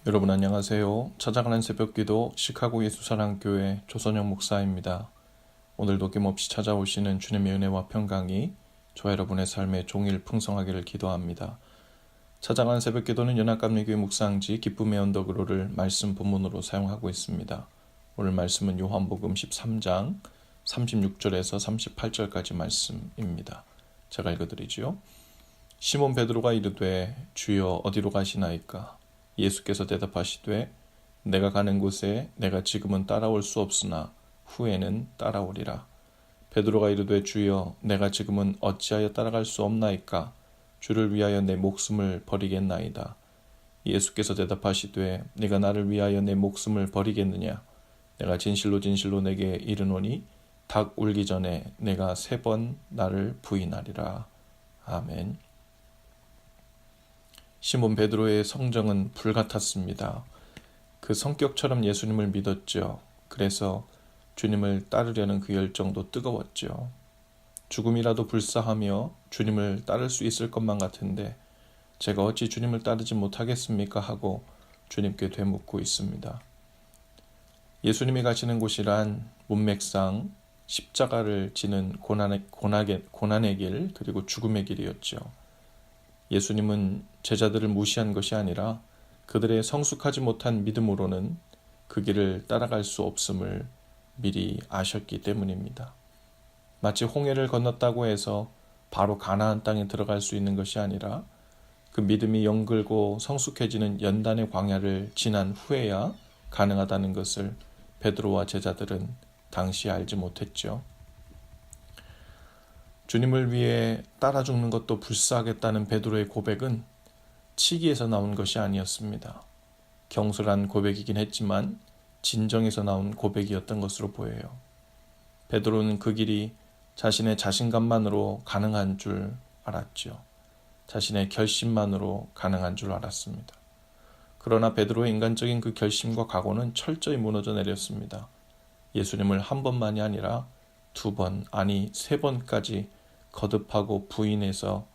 여러분 안녕하세요. 찾아가는 새벽기도 시카고 예수사랑교회 조선영 목사입니다. 오늘도 어김없이 찾아오시는 주님의 은혜와 평강이 저와 여러분의 삶에 종일 풍성하기를 기도합니다. 찾아가는 새벽기도는 연합감리교회 묵상지 기쁨의 언덕으로를 말씀 본문으로 사용하고 있습니다. 오늘 말씀은 요한복음 13장 36절에서 38절까지 말씀입니다. 제가 읽어드리지요. 시몬 베드로가 이르되 주여 어디로 가시나이까? 예수께서 대답하시되 내가 가는 곳에 내가 지금은 따라올 수 없으나 후에는 따라오리라. 베드로가 이르되 주여 내가 지금은 어찌하여 따라갈 수 없나이까? 주를 위하여 내 목숨을 버리겠나이다. 예수께서 대답하시되 네가 나를 위하여 내 목숨을 버리겠느냐? 내가 진실로 진실로 내게 이르노니 닭 울기 전에 내가 3번 나를 부인하리라. 아멘. 시몬 베드로의 성정은 불같았습니다. 그 성격처럼 예수님을 믿었죠. 그래서 주님을 따르려는 그 열정도 뜨거웠죠. 죽음이라도 불사하며 주님을 따를 수 있을 것만 같은데 제가 어찌 주님을 따르지 못하겠습니까? 하고 주님께 되묻고 있습니다. 예수님이 가시는 곳이란 문맥상 십자가를 지는 고난의 길 그리고 죽음의 길이었죠. 예수님은 제자들을 무시한 것이 아니라 그들의 성숙하지 못한 믿음으로는 그 길을 따라갈 수 없음을 미리 아셨기 때문입니다. 마치 홍해를 건넜다고 해서 바로 가나안 땅에 들어갈 수 있는 것이 아니라 그 믿음이 영글고 성숙해지는 연단의 광야를 지난 후에야 가능하다는 것을 베드로와 제자들은 당시 알지 못했죠. 주님을 위해 따라 죽는 것도 불사하겠다는 베드로의 고백은 치기에서 나온 것이 아니었습니다. 경솔한 고백이긴 했지만 진정에서 나온 고백이었던 것으로 보여요. 베드로는 그 길이 자신의 자신감만으로 가능한 줄 알았죠. 자신의 결심만으로 가능한 줄 알았습니다. 그러나 베드로의 인간적인 그 결심과 각오는 철저히 무너져 내렸습니다. 예수님을 한 번만이 아니라 2번, 아니 3번까지 거듭하고 부인해서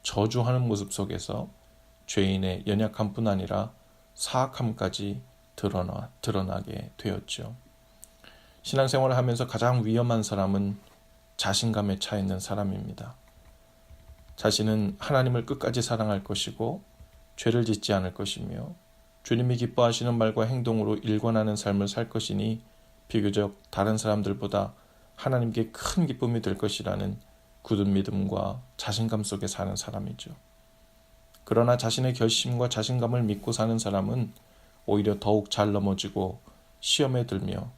저주하는 모습 속에서 죄인의 연약함뿐 아니라 사악함까지 드러나게 되었죠. 신앙생활을 하면서 가장 위험한 사람은 자신감에 차 있는 사람입니다. 자신은 하나님을 끝까지 사랑할 것이고 죄를 짓지 않을 것이며 주님이 기뻐하시는 말과 행동으로 일관하는 삶을 살 것이니 비교적 다른 사람들보다 하나님께 큰 기쁨이 될 것이라는 굳은 믿음과 자신감 속에 사는 사람이죠. 그러나 자신의 결심과 자신감을 믿고 사는 사람은 오히려 더욱 잘 넘어지고 시험에 들며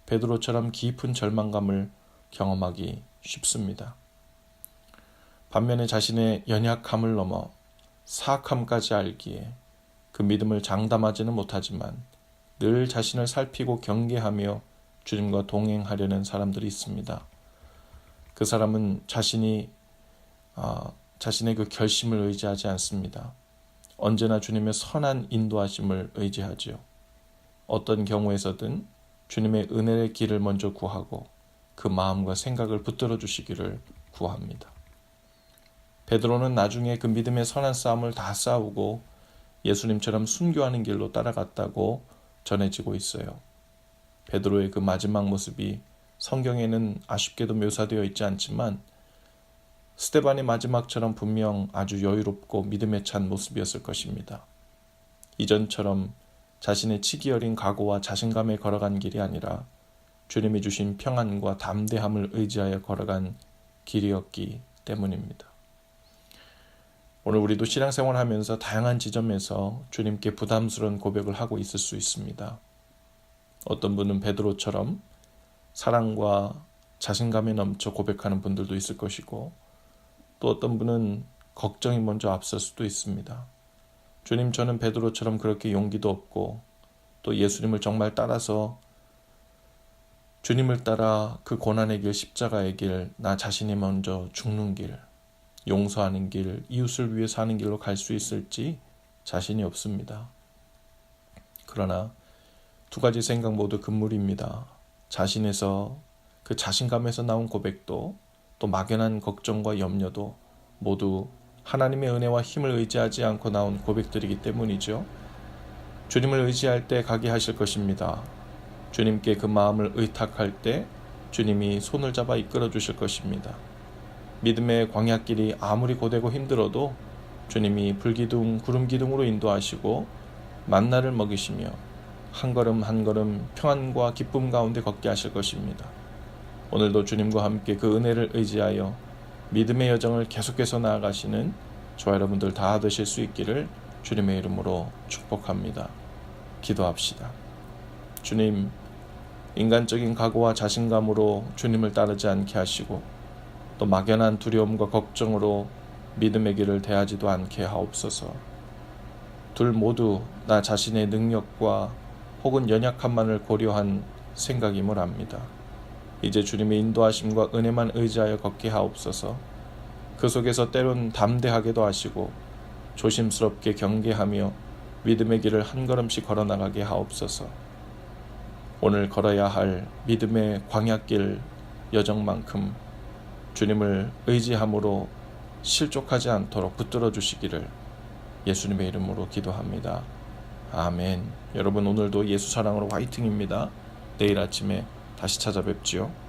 베드로처럼 깊은 절망감을 경험하기 쉽습니다. 반면에 자신의 연약함을 넘어 사악함까지 알기에 그 믿음을 장담하지는 못하지만 늘 자신을 살피고 경계하며 주님과 동행하려는 사람들이 있습니다. 그 사람은 자신의 그 결심을 의지하지 않습니다. 언제나 주님의 선한 인도하심을 의지하지요. 어떤 경우에서든 주님의 은혜의 길을 먼저 구하고 그 마음과 생각을 붙들어 주시기를 구합니다. 베드로는 나중에 그 믿음의 선한 싸움을 다 싸우고 예수님처럼 순교하는 길로 따라갔다고 전해지고 있어요. 베드로의 그 마지막 모습이 성경에는 아쉽게도 묘사되어 있지 않지만 스데반의 마지막처럼 분명 아주 여유롭고 믿음에 찬 모습이었을 것입니다. 이전처럼 자신의 치기 어린 각오와 자신감에 걸어간 길이 아니라 주님이 주신 평안과 담대함을 의지하여 걸어간 길이었기 때문입니다. 오늘 우리도 신앙생활을 하면서 다양한 지점에서 주님께 부담스러운 고백을 하고 있을 수 있습니다. 어떤 분은 베드로처럼 사랑과 자신감에 넘쳐 고백하는 분들도 있을 것이고 또 어떤 분은 걱정이 먼저 앞설 수도 있습니다. 주님, 저는 베드로처럼 그렇게 용기도 없고 또 예수님을 정말 따라서 주님을 따라 그 고난의 길, 십자가의 길, 나 자신이 먼저 죽는 길, 용서하는 길, 이웃을 위해 사는 길로 갈 수 있을지 자신이 없습니다. 그러나 2가지 생각 모두 금물입니다. 자신에서 그 자신감에서 나온 고백도 또 막연한 걱정과 염려도 모두 하나님의 은혜와 힘을 의지하지 않고 나온 고백들이기 때문이죠. 주님을 의지할 때 가게 하실 것입니다. 주님께 그 마음을 의탁할 때 주님이 손을 잡아 이끌어 주실 것입니다. 믿음의 광야길이 아무리 고되고 힘들어도 주님이 불기둥 구름기둥으로 인도하시고 만나를 먹이시며 한 걸음 한 걸음 평안과 기쁨 가운데 걷게 하실 것입니다. 오늘도 주님과 함께 그 은혜를 의지하여 믿음의 여정을 계속해서 나아가시는 저와 여러분들 다 되실 수 있기를 주님의 이름으로 축복합니다. 기도합시다. 주님, 인간적인 각오와 자신감으로 주님을 따르지 않게 하시고 또 막연한 두려움과 걱정으로 믿음의 길을 대하지도 않게 하옵소서. 둘 모두 나 자신의 능력과 혹은 연약함만을 고려한 생각임을 압니다. 이제 주님의 인도하심과 은혜만 의지하여 걷게 하옵소서. 그 속에서 때론 담대하게도 하시고 조심스럽게 경계하며 믿음의 길을 한 걸음씩 걸어나가게 하옵소서. 오늘 걸어야 할 믿음의 광야길 여정만큼 주님을 의지함으로 실족하지 않도록 붙들어 주시기를 예수님의 이름으로 기도합니다. 아멘. 여러분 오늘도 예수 사랑으로 화이팅입니다. 내일 아침에 다시 찾아뵙지요.